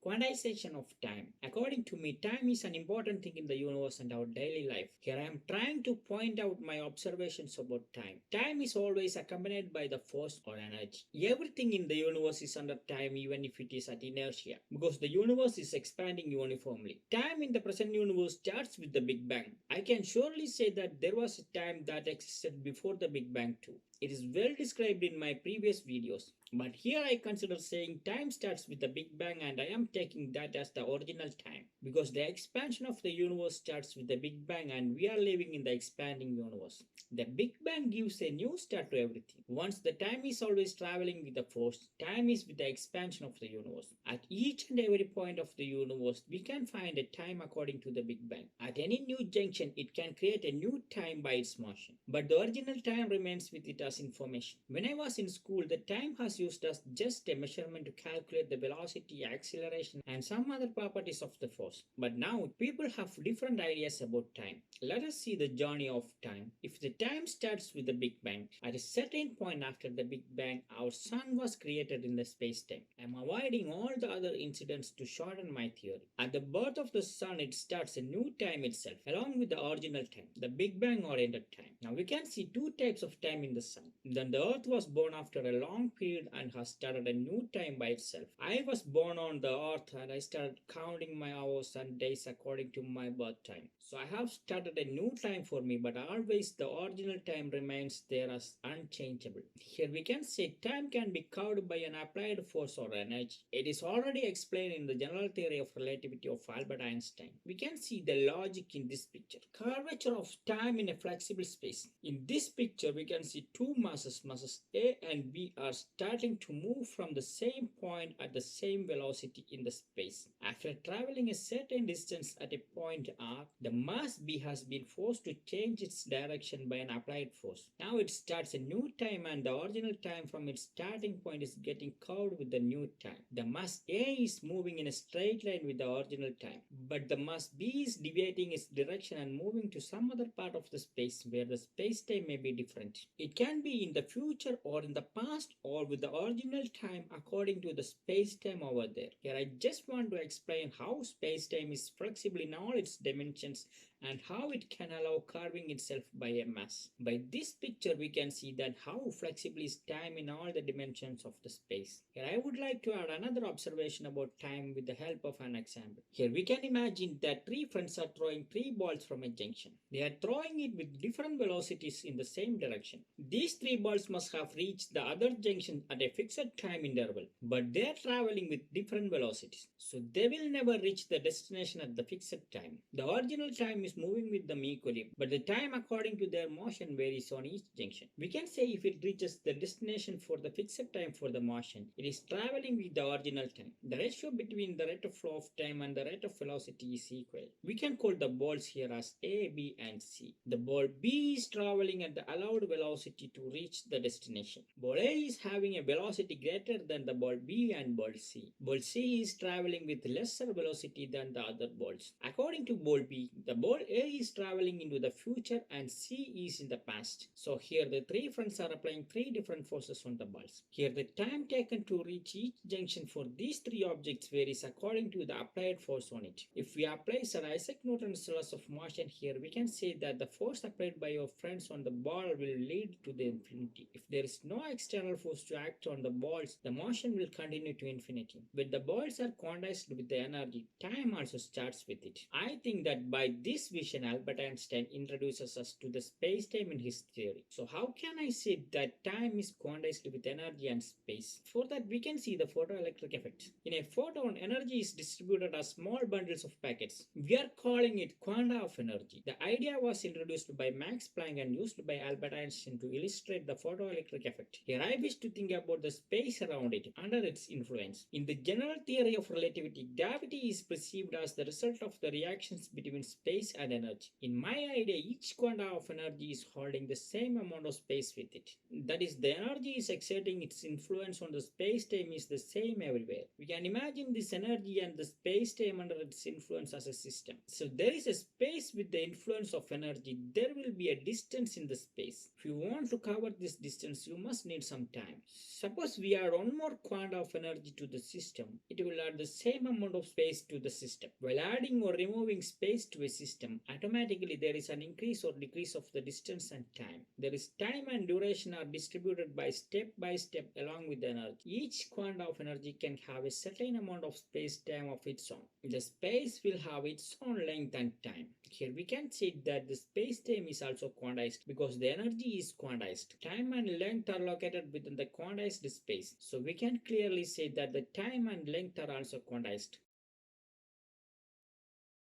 Quantization of time. According to me, time is an important thing in the universe and our daily life. Here I am trying to point out my observations about time. Time is always accompanied by the force or energy. Everything in the universe is under time even if it is at inertia, because the universe is expanding uniformly. Time in the present universe starts with the Big Bang. I can surely say that there was a time that existed before the Big Bang too. It is well described in my previous videos. But here I consider saying time starts with the Big Bang, and I am taking that as the original time. Because the expansion of the universe starts with the Big Bang and we are living in the expanding universe. The Big Bang gives a new start to everything. Once the time is always traveling with the force, time is with the expansion of the universe. At each and every point of the universe, we can find a time according to the Big Bang. At any new junction, it can create a new time by its motion. But the original time remains with it as information. When I was in school, the time was used as just a measurement to calculate the velocity, acceleration, and some other properties of the force. But now, people have different ideas about time. Let us see the journey of time. If the time starts with the Big Bang, at a certain point after the Big Bang, our sun was created in the space-time. I am avoiding all the other incidents to shorten my theory. At the birth of the sun, it starts a new time itself, along with the original time, the Big Bang oriented time. Now we can see two types of time in the sun. Then the earth was born after a long period and has started a new time by itself. I was born on the earth and I started counting my hours and days according to my birth time. So I have started a new time for me, but always the original time remains there as unchangeable. Here we can say time can be curved by an applied force or energy. It is already explained in the general theory of relativity of Albert Einstein. We can see the logic in this picture. Curvature of time in a flexible space. In this picture we can see two masses A and B are starting to move from the same point at the same velocity in the space. After traveling a certain distance at a point R, the mass B has been forced to change its direction by an applied force. Now it starts a new time and the original time from its starting point is getting curved with the new time. The mass A is moving in a straight line with the original time, but the mass B is deviating its direction and moving to some other part of the space where the space-time may be different. It can be in the future or in the past or with the original time according to the space-time over there. Here I just want to explain how space-time is flexible in all its dimensions and how it can allow curving itself by a mass. By this picture we can see that how flexible is time in all the dimensions of the space. Here I would like to add another observation about time with the help of an example. Here we can imagine that three friends are throwing three balls from a junction. They are throwing it with different velocities in the same direction. These three balls must have reached the other junction at a fixed time interval, but they are traveling with different velocities, so they will never reach the destination at the fixed time. The original time is moving with them equally, but the time according to their motion varies on each junction. We can say if it reaches the destination for the fixed time for the motion, it is traveling with the original time. The ratio between the rate of flow of time and the rate of velocity is equal. We can call the balls here as A, B and C. The ball B is traveling at the allowed velocity to reach the destination. Ball A is having a velocity greater than the ball B and ball C. Ball C is traveling with lesser velocity than the other balls. According to ball B, the ball A is traveling into the future and C is in the past. So here the three friends are applying three different forces on the balls. Here the time taken to reach each junction for these three objects varies according to the applied force on it. If we apply Sir Isaac Newton's laws of motion here, we can say that the force applied by your friends on the ball will lead to the infinity. If there is no external force to act on the balls, the motion will continue to infinity. When the balls are quantized with the energy, time also starts with it. I think that by this vision, Albert Einstein introduces us to the space-time in his theory. So how can I say that time is quantized with energy and space? For that, we can see the photoelectric effect. In a photon, energy is distributed as small bundles of packets. We are calling it quanta of energy. The idea was introduced by Max Planck and used by Albert Einstein to illustrate the photoelectric effect. Here I wish to think about the space around it under its influence. In the general theory of relativity, gravity is perceived as the result of the reactions between space and energy. In my idea, each quanta of energy is holding the same amount of space with it. That is, the energy is exerting its influence on the space-time is the same everywhere. We can imagine this energy and the space-time under its influence as a system. So there is a space with the influence of energy. There will be a distance in the space. If you want to cover this distance, you must need some time. Suppose we add one more quanta of energy to the system, it will add the same amount of space to the system. While adding or removing space to a system, automatically there is an increase or decrease of the distance and time. There is time and duration are distributed by step along with the energy. Each quanta of energy can have a certain amount of space-time of its own. The space will have its own length and time. Here we can see that the space-time is also quantized because the energy is quantized. Time and length are located within the quantized space. So we can clearly say that the time and length are also quantized.